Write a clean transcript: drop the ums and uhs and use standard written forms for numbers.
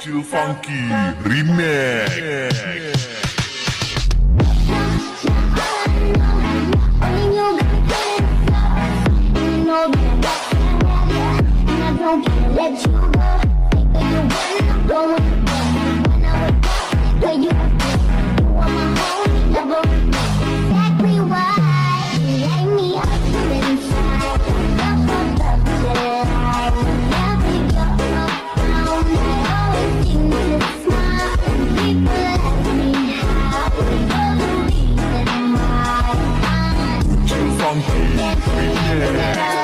Too funky remix. Let you go. Take you one, go when I would go, where you are my home, never exactly why you light me up inside. Love that I never go around. I always seem to smile when people ask me how. You're the reason why I'm Too funky remix.